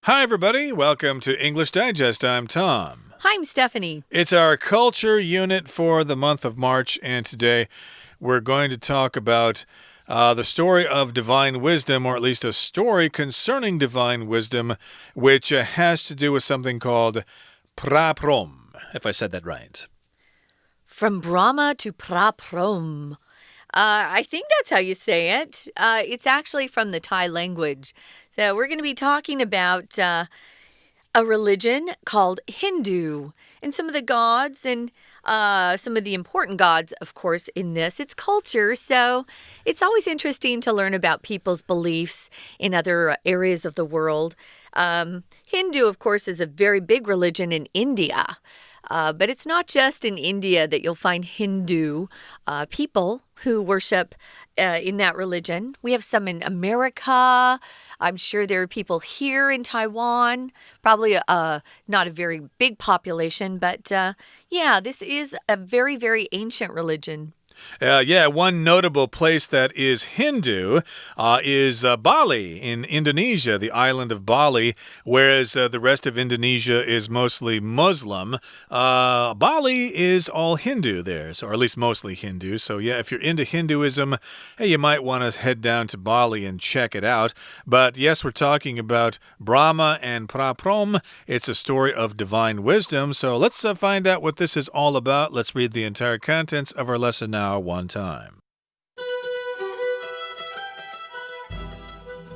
Hi, everybody. Welcome to English Digest. I'm Tom. Hi, I'm Stephanie. It's our culture unit for the month of March, and today we're going to talk about the story of divine wisdom, or at least a story concerning divine wisdom, which has to do with something called praprom, if I said that right. From Brahma to praprom. I think that's how you say it. It's actually from the Thai language. So we're going to be talking about a religion called Hindu. And some of the gods and some of the important gods, of course, in this. It's culture, so it's always interesting to learn about people's beliefs in other areas of the world. Hindu, of course, is a very big religion in India. But it's not just in India that you'll find Hindu people who worship in that religion. We have some in America. I'm sure there are people here in Taiwan. Probably not a very big population, but yeah, this is a very, very ancient religion. One notable place that is Hindu is Bali in Indonesia, the island of Bali, whereas the rest of Indonesia is mostly Muslim. Bali is all Hindu there, or at least mostly Hindu. So yeah, if you're into Hinduism, hey, you might want to head down to Bali and check it out. But yes, we're talking about Brahma and Praprom. It's a story of divine wisdom. So let's find out what this is all about. Let's read the entire contents of our lesson now. One time.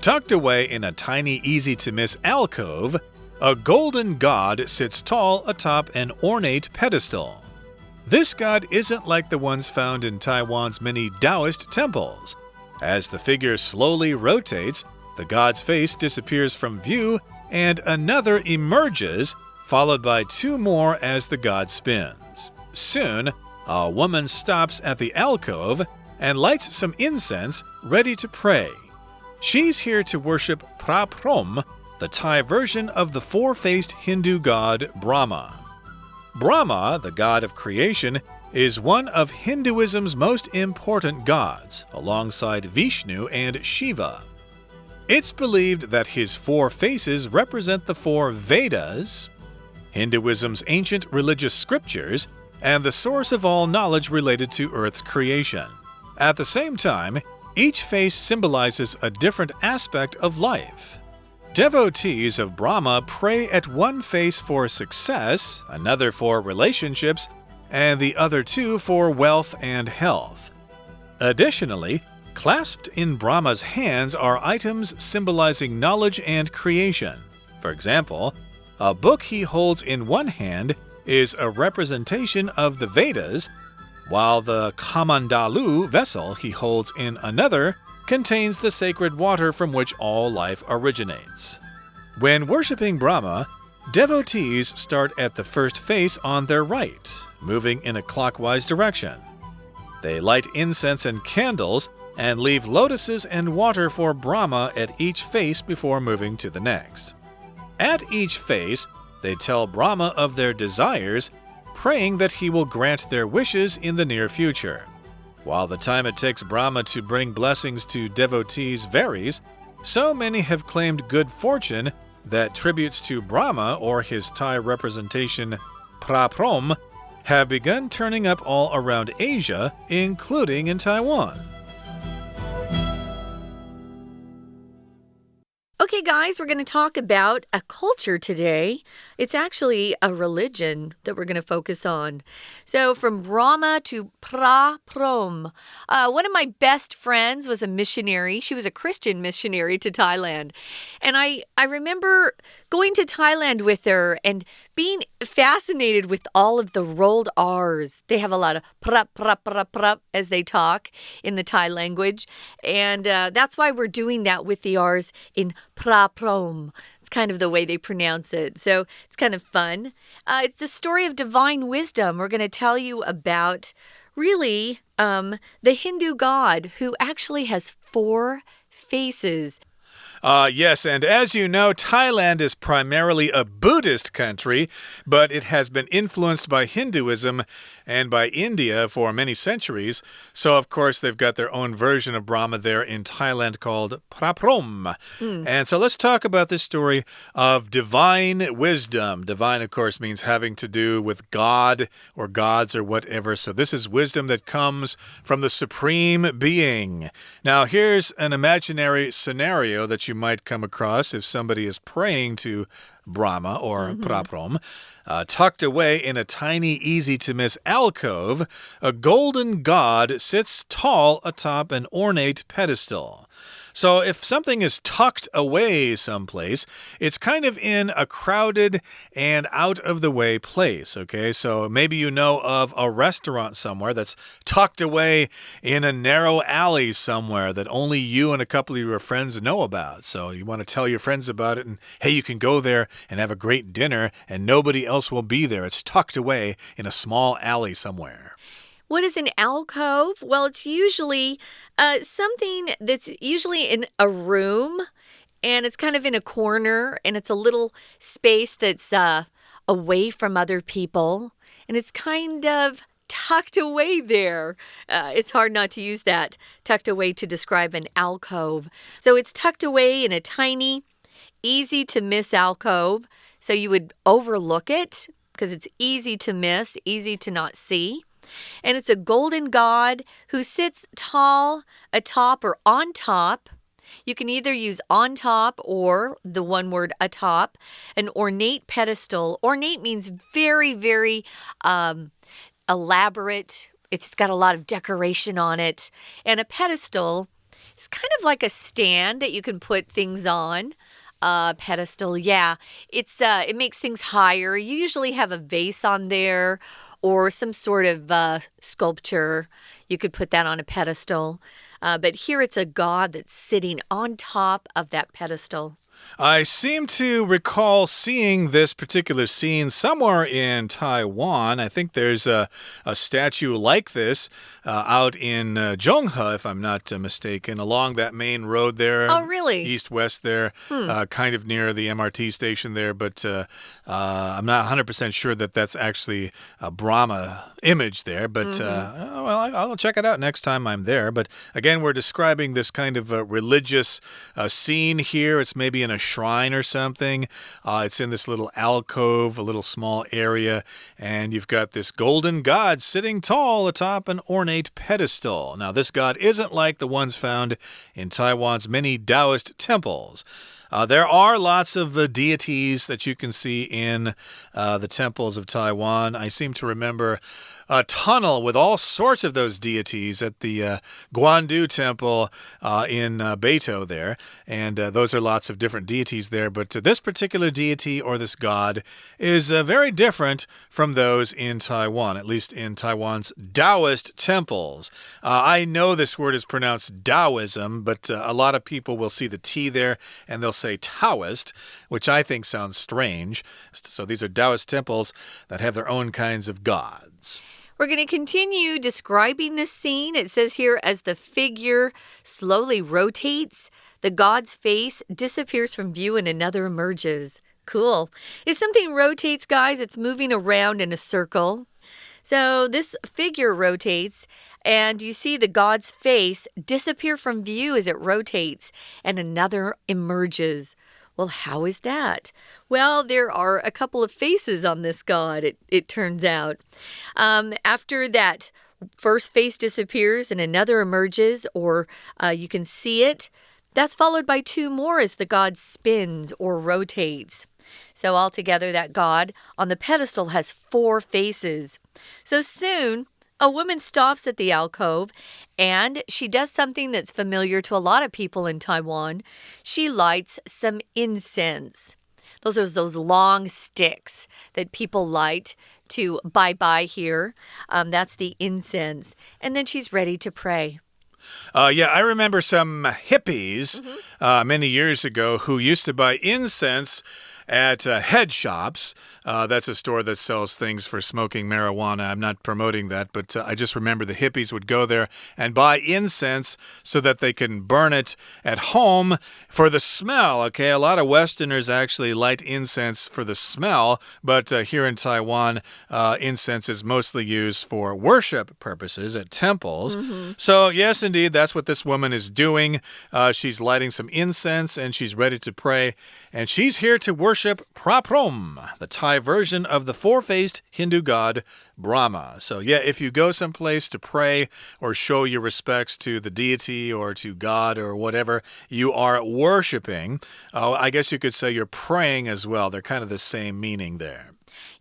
Tucked away in a tiny, easy-to-miss alcove, a golden god sits tall atop an ornate pedestal. This god isn't like the ones found in Taiwan's many Taoist temples. As the figure slowly rotates, the god's face disappears from view and another emerges, followed by two more as the god spins. Soon, a woman stops at the alcove and lights some incense, ready to pray. She's here to worship Praprom, the Thai version of the four-faced Hindu god Brahma. Brahma, the god of creation, is one of Hinduism's most important gods, alongside Vishnu and Shiva. It's believed that his four faces represent the four Vedas, Hinduism's ancient religious scriptures, and the source of all knowledge related to Earth's creation. At the same time, each face symbolizes a different aspect of life. Devotees of Brahma pray at one face for success, another for relationships, and the other two for wealth and health. Additionally, clasped in Brahma's hands are items symbolizing knowledge and creation. For example, a book he holds in one hand is a representation of the Vedas, while the Kamandalu vessel he holds in another contains the sacred water from which all life originates. When worshipping Brahma, devotees start at the first face on their right, moving in a clockwise direction. They light incense and candles and leave lotuses and water for Brahma at each face before moving to the next. At each face, they tell Brahma of their desires, praying that he will grant their wishes in the near future. While the time it takes Brahma to bring blessings to devotees varies, so many have claimed good fortune that tributes to Brahma, or his Thai representation Praprom, have begun turning up all around Asia, including in Taiwan. Okay, guys, we're going to talk about a culture today. It's actually a religion that we're going to focus on. So from Brahma to Praprom. One of my best friends was a missionary. She was a Christian missionary to Thailand. And I remember going to Thailand with her and being fascinated with all of the rolled R's. They have a lot of prap as they talk in the Thai language. And that's why we're doing that with the R's in Praprom. It's kind of the way they pronounce it. So it's kind of fun. It's a story of divine wisdom. We're going to tell you about really the Hindu god who actually has four faces. Yes, and as you know, Thailand is primarily a Buddhist country, but it has been influenced by Hinduism and by India for many centuries. So, of course, they've got their own version of Brahma there in Thailand called Praprom. And so let's talk about this story of divine wisdom. Divine, of course, means having to do with God or gods or whatever. So this is wisdom that comes from the supreme being. Now, here's an imaginary scenario that you might come across if somebody is praying to Brahma or Praprom. Tucked away in a tiny, easy-to-miss alcove, a golden god sits tall atop an ornate pedestal. So if something is tucked away someplace, it's kind of in a crowded and out-of-the-way place, okay? So maybe you know of a restaurant somewhere that's tucked away in a narrow alley somewhere that only you and a couple of your friends know about. So you want to tell your friends about it and, hey, you can go there and have a great dinner and nobody else will be there. It's tucked away in a small alley somewhere. What is an alcove? Well, it's usually something that's usually in a room, and it's kind of in a corner, and it's a little space that's away from other people, and it's kind of tucked away there. It's hard not to use that tucked away to describe an alcove. So it's tucked away in a tiny, easy-to-miss alcove, so you would overlook it because it's easy to miss, easy to not see. And it's a golden god who sits tall atop or on top. You can either use on top or the one word atop. An ornate pedestal. Ornate means very, very elaborate. It's got a lot of decoration on it. And a pedestal is kind of like a stand that you can put things on. Pedestal, yeah. It makes things higher. You usually have a vase on there or some sort of sculpture. You could put that on a pedestal. But here it's a god that's sitting on top of that pedestal. I seem to recall seeing this particular scene somewhere in Taiwan. I think there's a statue like this out in Zhonghe, if I'm not mistaken, along that main road there. Oh, really? East-west there, kind of near the MRT station there. But I'm not 100% sure that that's actually a Brahma image there. But, well, I'll check it out next time I'm there. But, again, we're describing this kind of religious scene here. It's maybe in a shrine or something. It's in this little alcove, a little small area, and you've got this golden god sitting tall atop an ornate pedestal. Now, this god isn't like the ones found in Taiwan's many Taoist temples. There are lots of deities that you can see in the temples of Taiwan. I seem to remember a tunnel with all sorts of those deities at the Guandu Temple in Beito there. And those are lots of different deities there. But this particular deity or this god is very different from those in Taiwan, at least in Taiwan's Taoist temples. I know this word is pronounced Taoism, but a lot of people will see the T there and they'll say Taoist, which I think sounds strange. So these are Taoist temples that have their own kinds of gods. We're going to continue describing this scene. It says here, as the figure slowly rotates, the god's face disappears from view and another emerges. Cool. If something rotates, guys, it's moving around in a circle. So this figure rotates, and you see the god's face disappear from view as it rotates, and another emerges. Well, how is that? Well, there are a couple of faces on this god, it turns out. After that first face disappears and another emerges, or you can see it, that's followed by two more as the god spins or rotates. So altogether, that god on the pedestal has 4 faces. So soon, a woman stops at the alcove, and she does something that's familiar to a lot of people in Taiwan. She lights some incense. Those are those long sticks that people light to bye-bye here. That's the incense. And then she's ready to pray. Yeah, I remember some hippies many years ago who used to buy incense at head shops. That's a store that sells things for smoking marijuana. I'm not promoting that, but I just remember the hippies would go there and buy incense so that they can burn it at home for the smell. Okay, a lot of Westerners actually light incense for the smell, but here in Taiwan, incense is mostly used for worship purposes at temples. So, yes, indeed, that's what this woman is doing. She's lighting some incense and she's ready to pray. And she's here to worship Praprom, the Thai version of the four-faced Hindu god Brahma. So, yeah, if you go someplace to pray or show your respects to the deity or to God or whatever you are worshiping, I guess you could say you're praying as well. They're kind of the same meaning there.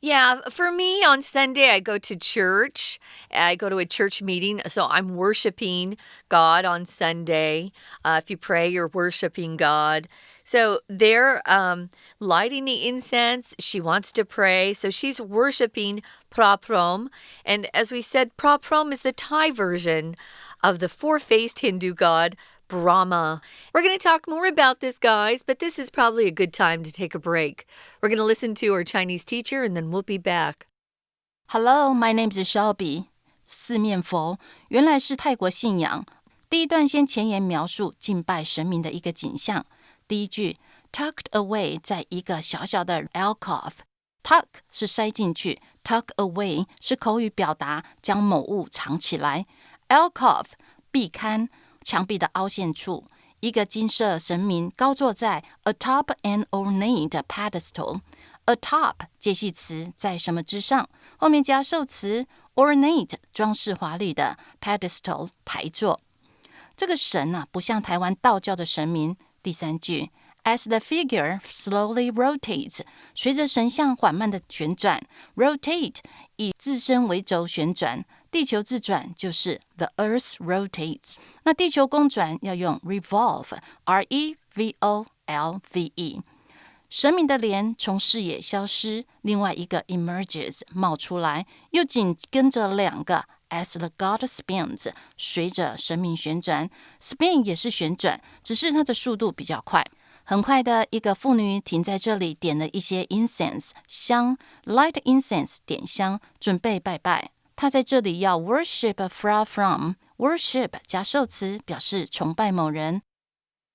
Yeah, for me on Sunday, I go to church. I go to a church meeting, so I'm worshiping God on Sunday. If you pray, you're worshiping God. So they're lighting the incense. She wants to pray, so she's worshiping Praprom. And as we said, Praprom is the Thai version of the four-faced Hindu god Brahma. We're going to talk more about this, guys, but this is probably a good time to take a break. We're going to listen to our Chinese teacher, and then we'll be back. Hello, my name is Shelby. 四面佛原来是泰国信仰。第一段先前言描述敬拜神明的一个景象。第一句 tucked away 在一个小小的 alcove。tuck 是塞进去 ，tuck away 是口语表达将某物藏起来。alcove 壁龛。墙壁的凹陷处，一个金色神明高坐在 atop an ornate pedestal。atop 介系词在什么之上，后面加受词 ornate 装饰华丽的 pedestal 台座。这个神不像台湾道教的神明。第三句 As the figure slowly rotates 随着神像缓慢的旋转 rotate 以自身为轴旋转，地球自转就是 the earth rotates。 那地球公转要用 revolve R-E-V-O-L-V-E。 神明的脸从视野消失，另外一个 emerges 冒出来，又紧跟着两个 as the god spins 随着神明旋转。 spin 也是旋转，只是它的速度比较快。很快的，一个妇女停在这里，点了一些 incense 香 light incense 点香，准备拜拜。她在这里要 worship from worship 加受词表示崇拜某人。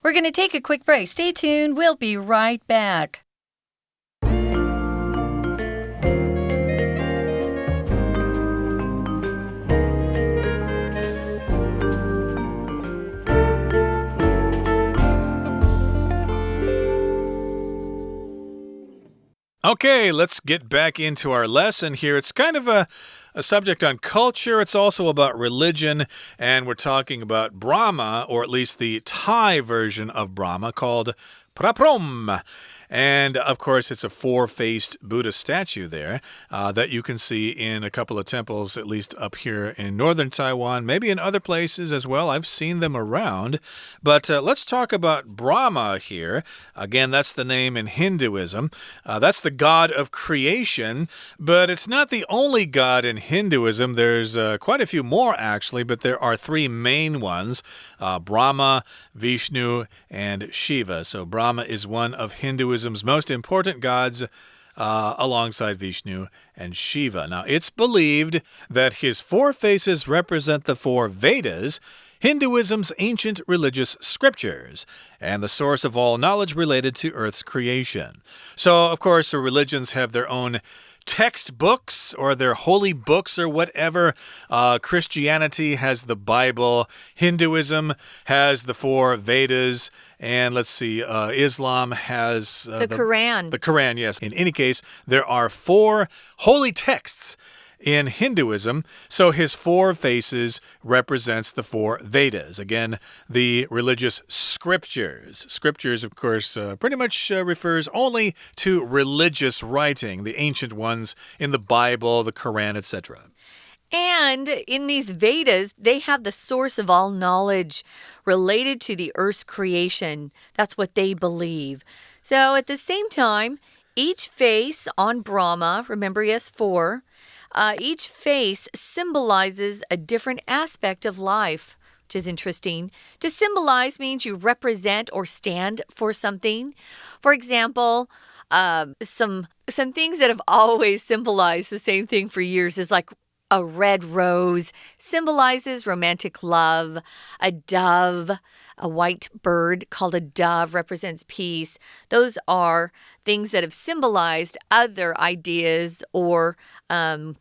We're going to take a quick break. Stay tuned. We'll be right back. Okay, let's get back into our lesson here. It's kind of a subject on culture. It's also about religion, and we're talking about Brahma, or at least the Thai version of Brahma called Praprom. And, of course, it's a four-faced Buddha statue there that you can see in a couple of temples, at least up here in northern Taiwan, maybe in other places as well. I've seen them around. But let's talk about Brahma here. Again, that's the name in Hinduism. That's the god of creation, but it's not the only god in Hinduism. There's quite a few more, actually, but there are three main ones, Brahma, Vishnu, and Shiva. So Brahma is one of Hinduism's most important gods alongside Vishnu and Shiva. Now, it's believed that his four faces represent the four Vedas, Hinduism's ancient religious scriptures, and the source of all knowledge related to Earth's creation. So, of course, the religions have their own textbooks or their holy books or whatever. Christianity has the Bible. Hinduism has the four Vedas. And let's see, Islam has the Quran. The Quran, yes. In any case, there are four holy texts in Hinduism, so his four faces represents the four Vedas. Again, the religious scriptures. Scriptures, of course, pretty much refers only to religious writing, the ancient ones in the Bible, the Quran, etc. And in these Vedas, they have the source of all knowledge related to the Earth's creation. That's what they believe. So at the same time, each face on Brahma, remember he has four, each face symbolizes a different aspect of life, which is interesting. To symbolize means you represent or stand for something. For example, some things that have always symbolized the same thing for years is like a red rose symbolizes romantic love. A dove, a white bird called a dove, represents peace. Those are things that have symbolized other ideas or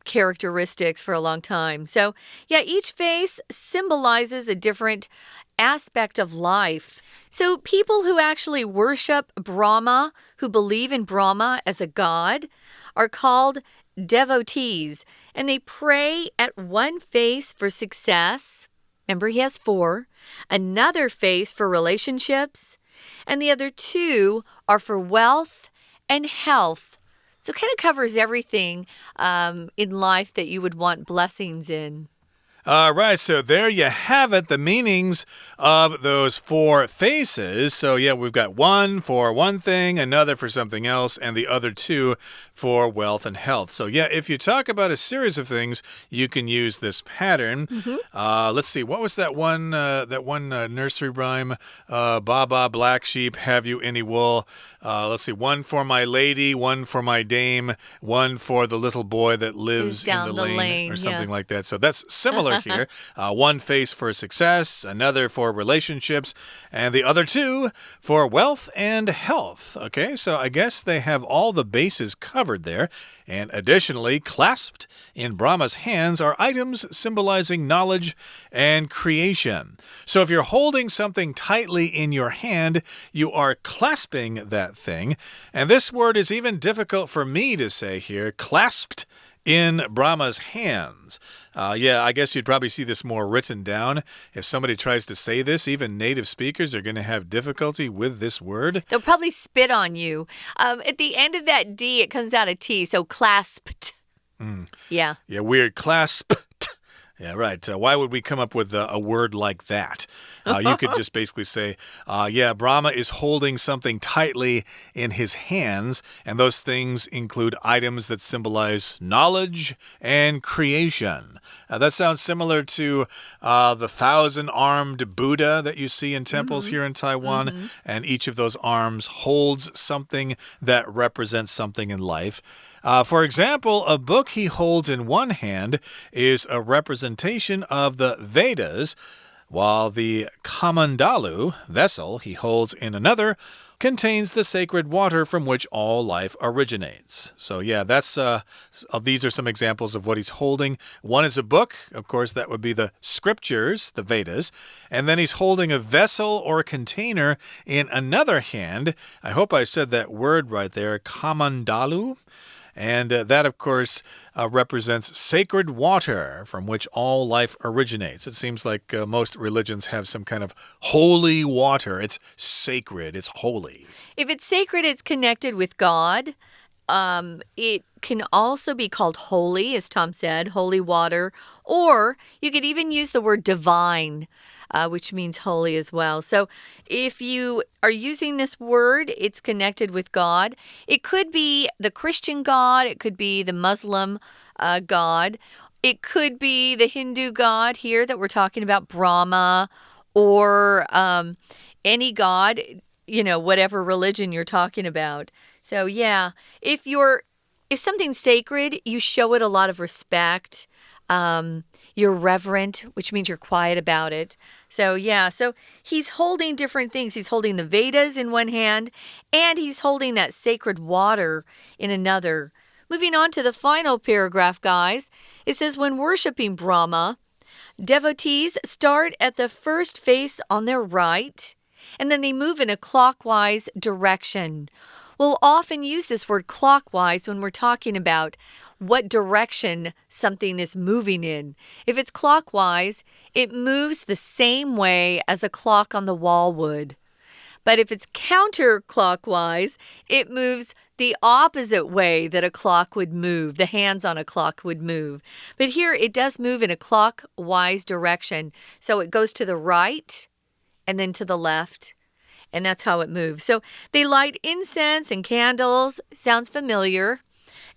characteristics for a long time. So, yeah, each face symbolizes a different aspect of life. So people who actually worship Brahma, who believe in Brahma as a god, are called devotees, and they pray at one face for success. Remember, he has 4. Another face for relationships, and the other 2 are for wealth and health. So it kind of covers everything in life that you would want blessings in. All right, so there you have it, the meanings of those 4 faces. So, yeah, we've got one for one thing, another for something else, and the other 2 for wealth and health. So, yeah, if you talk about a series of things, you can use this pattern. Let's see, what was that one nursery rhyme? Baba, black sheep, have you any wool? Let's see, one for my lady, one for my dame, one for the little boy that lives in the lane, or something like that. So that's similar here. One face for success, another for relationships, and the other 2 for wealth and health. Okay, so I guess they have all the bases covered there. And additionally, clasped in Brahma's hands are items symbolizing knowledge and creation. So if you're holding something tightly in your hand, you are clasping that thing. And this word is even difficult for me to say here, clasped in Brahma's hands. Yeah, I guess you'd probably see this more written down. If somebody tries to say this, even native speakers are going to have difficulty with this word. They'll probably spit on you. At the end of that D, it comes out a T, so clasped. Yeah. Yeah, weird. Clasped. Yeah, right. Why would we come up with a word like that? You could just basically say, yeah, Brahma is holding something tightly in his hands, and those things include items that symbolize knowledge and creation. That sounds similar to the 1,000-armed Buddha that you see in temples here in Taiwan, and each of those arms holds something that represents something in life. For example, a book he holds in one hand is a representation of the Vedas, while the Kamandalu vessel he holds in another contains the sacred water from which all life originates. So yeah, that's these are some examples of what he's holding. One is a book, of course, that would be the scriptures, the Vedas, and then he's holding a vessel or container in another hand. I hope I said that word right there, Kamandalu. And that, of course, represents sacred water from which all life originates. It seems like most religions have some kind of holy water. It's sacred. It's holy. If it's sacred, it's connected with God. It can also be called holy, as Tom said, holy water. Or you could even use the word divine, which means holy as well. So if you are using this word, it's connected with God. It could be the Christian God. It could be the Muslim God. It could be the Hindu God here that we're talking about, Brahma, or any God, you know, whatever religion you're talking about. So yeah, if something's sacred, you show it a lot of respect. You're reverent, which means you're quiet about it. So yeah, so he's holding different things. He's holding the Vedas in one hand, and he's holding that sacred water in another. Moving on to the final paragraph, guys. It says, when worshiping Brahma, devotees start at the first face on their right, and then they move in a clockwise direction. We'll often use this word clockwise when we're talking about what direction something is moving in. If it's clockwise, it moves the same way as a clock on the wall would. But if it's counterclockwise, it moves the opposite way that a clock would move, the hands on a clock would move. But here it does move in a clockwise direction. So it goes to the right and then to the left. And that's how it moves. So they light incense and candles. Sounds familiar.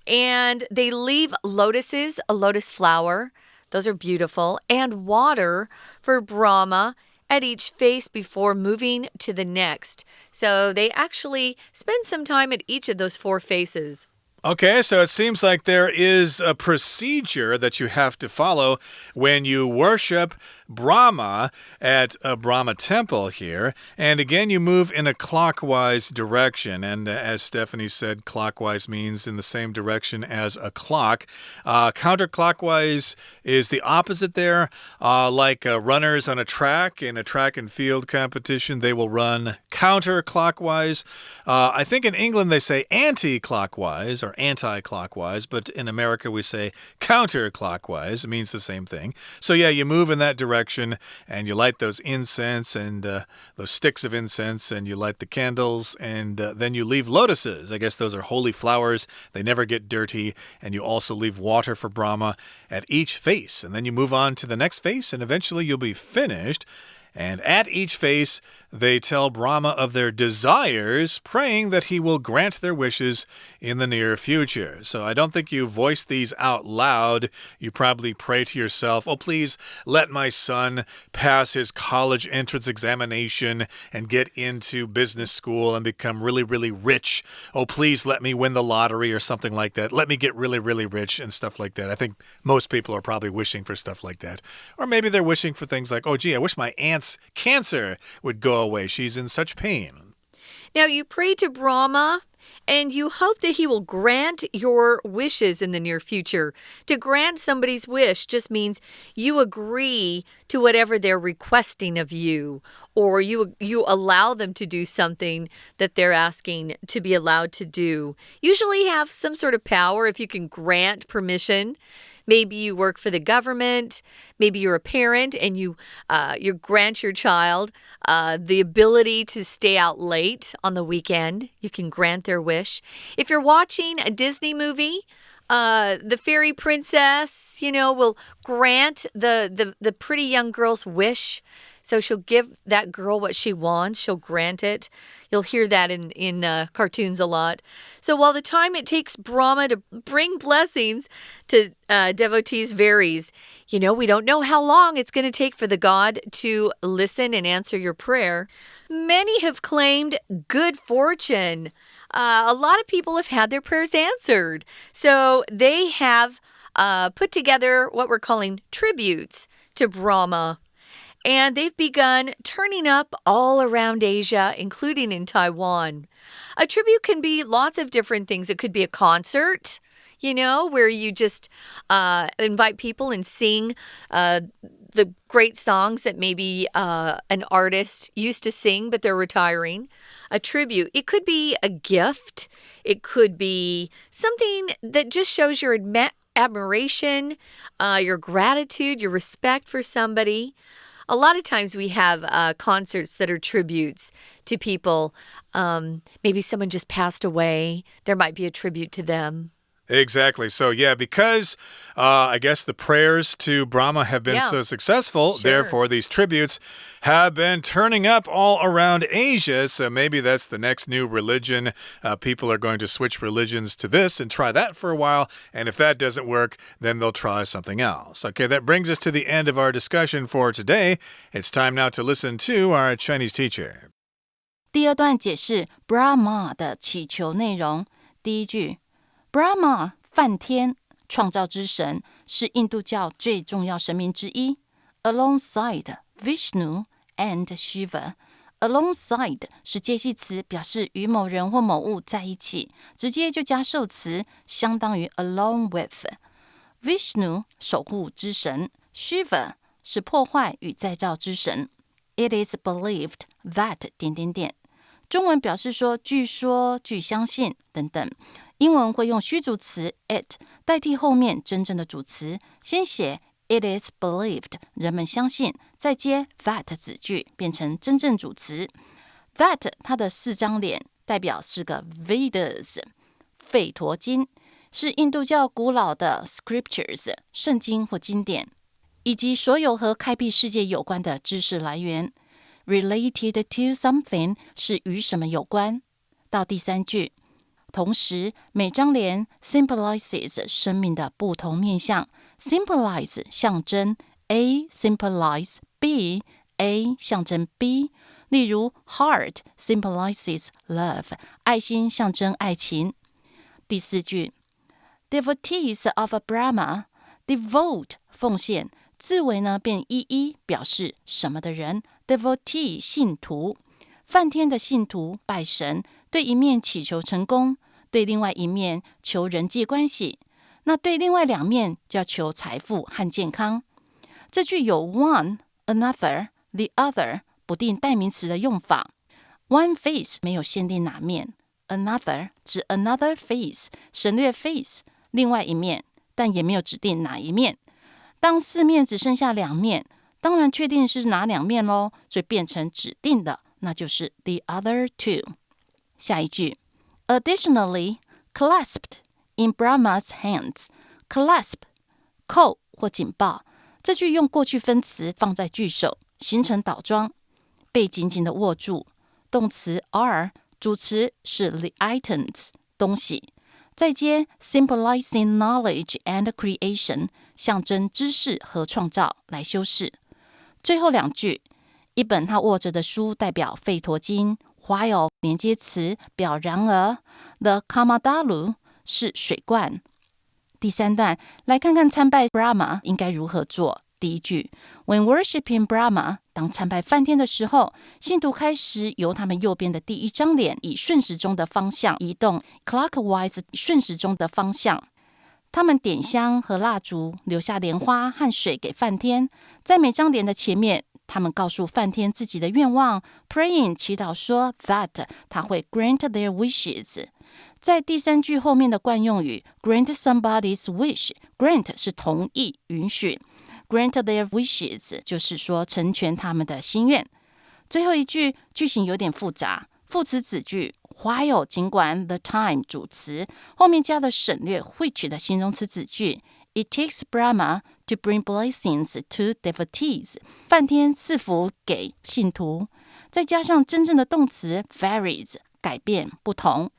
And they leave lotuses, a lotus flower. Those are beautiful. And water for Brahma at each face before moving to the next. So they actually spend some time at each of those 4 faces. Okay, so it seems like there is a procedure that you have to follow when you worship Brahma at a Brahma temple here. And again, you move in a clockwise direction. And as Stephanie said, clockwise means in the same direction as a clock. Counterclockwise is the opposite there. Like runners on a track in a track and field competition, they will run counterclockwise. I think in England they say anti-clockwise or anti-clockwise, but in America we say counterclockwise. It means the same thing. So yeah, you move in that direction and you light those incense and those sticks of incense, and you light the candles, and then you leave lotuses. I guess those are holy flowers. They never get dirty. And you also leave water for Brahma at each face. And then you move on to the next face, and eventually you'll be finished. And at each face, they tell Brahma of their desires, praying that he will grant their wishes in the near future. So I don't think you voice these out loud. You probably pray to yourself, oh, please let my son pass his college entrance examination and get into business school and become really, really rich. Oh, please let me win the lottery or something like that. Let me get really, really rich and stuff like that. I think most people are probably wishing for stuff like that. Or maybe they're wishing for things like, oh, gee, I wish my aunt's cancer would go away. She's in such pain. Now, you pray to Brahma, and you hope that he will grant your wishes in the near future. To grant somebody's wish just means you agree to whatever they're requesting of you, or you allow them to do something that they're asking to be allowed to do. Usually have some sort of power if you can grant permission. Maybe you work for the government. Maybe you're a parent and you grant your child the ability to stay out late on the weekend. You can grant their wish. If you're watching a Disney movie, the fairy princess, will grant the pretty young girl's wish. So she'll give that girl what she wants. She'll grant it. You'll hear that in cartoons a lot. So while the time it takes Brahma to bring blessings to devotees varies, we don't know how long it's going to take for the god to listen and answer your prayer. Many have claimed good fortune. A lot of people have had their prayers answered. So they have put together what we're calling tributes to Brahma. And they've begun turning up all around Asia, including in Taiwan. A tribute can be lots of different things. It could be a concert, where you just invite people and sing the great songs that maybe an artist used to sing, but they're retiring. A tribute. It could be a gift. It could be something that just shows your admiration, your gratitude, your respect for somebody. A lot of times we have concerts that are tributes to people. Maybe someone just passed away. There might be a tribute to them. Exactly. So, yeah, because I guess the prayers to Brahma have been so successful, therefore these tributes have been turning up all around Asia. So maybe that's the next new religion. People are going to switch religions to this and try that for a while. And if that doesn't work, then they'll try something else. Okay, that brings us to the end of our discussion for today. It's time now to listen to our Chinese teacher. 第二段解释 Brahma 的祈求内容。第一句Brahma 梵天创造之神是印度教最重要神明之一 Alongside Vishnu and Shiva Alongside 是介系词，表示与某人或某物在一起，直接就加受词，相当于 along with Vishnu 守护之神 Shiva 是破坏与再造之神 It is believed that 中文表示说据说据相信等等，英文会用虚主词 it 代替后面真正的主词，先写 it is believed 人们相信，再接 that 子句变成真正主词。 that 它的4张脸代表是个 Vedas 吠陀经，是印度教古老的 scriptures 圣经或经典，以及所有和开辟世界有关的知识来源。 Related to something 是与什么有关。到第3句，同时每张脸 symbolizes 生命的不同面向， symbolize 象征 A symbolize B A 象征 B， 例如 Heart symbolizes love， 爱心象征爱情。第4句 Devotees of Brahma devote 奉献，字尾呢变一表示什么的人 Devotee 信徒，梵天的信徒拜神，对一面祈求成功，对另外一面求人际关系，那对另外2面就要求财富和健康。这句有 one, another, the other 不定代名词的用法。One face 没有限定哪面， another 指 another face 省略 face 另外一面，但也没有指定哪一面。当4面只剩下2面，当然确定是哪2面咯，所以变成指定的，那就是 the other two。 下一句 Additionally, clasped in Brahma's hands. Clasp 扣或紧抱，这句用过去分词放在句首，形成倒装，被紧紧的握住。动词 are， 主词是 the items 东西，再接 symbolizing knowledge and creation 象征知识和创造来修饰。最后2句，一本他握着的书代表吠陀经， while 连接词表然而， the Kamadalu 是水罐。第3段来看看参拜 Brahma 应该如何做。第1句 When worshipping Brahma， 当参拜梵天的时候，信徒开始由他们右边的第1张脸以顺时钟的方向移动 clockwise 顺时钟的方向。他们点香和蜡烛，留下莲花和水给梵天，在每张脸的前面，他们告诉梵天自己的愿望 praying 祈祷说 that 他会 grant their wishes。在第3句后面的惯用语 grant somebody's wish， grant 是同意允许， grant their wishes 就是说成全他们的心愿。最后一句句型有点复杂，副词子句 while 尽管 the time 主词后面加了省略 which 的形容词子句， It takes Brahma to bring blessings to devotees， 梵天赐福给信徒，再加上真正的动词 varies 改变不同，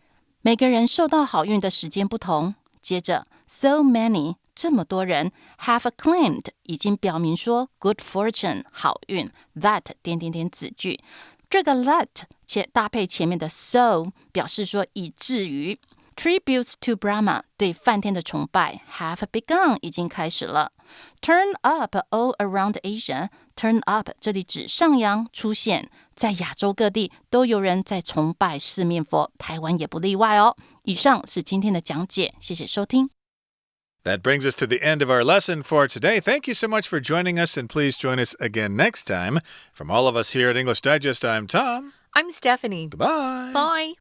每个人受到好运的时间不同。接着 so many 这么多人 have claimed 已经表明说 good fortune 好运 that 子句，这个 that 搭配前面的 so 表示说以至于。Tributes to Brahma 对梵天的崇拜 have begun 已经开始了。Turn up all around Asia， Turn up 这里指上扬出现，在亚洲各地都有人在崇拜四面佛，台湾也不例外哦。以上是今天的讲解，谢谢收听。That brings us to the end of our lesson for today. Thank you so much for joining us, and please join us again next time. From all of us here at English Digest, I'm Tom. I'm Stephanie. Goodbye. Bye.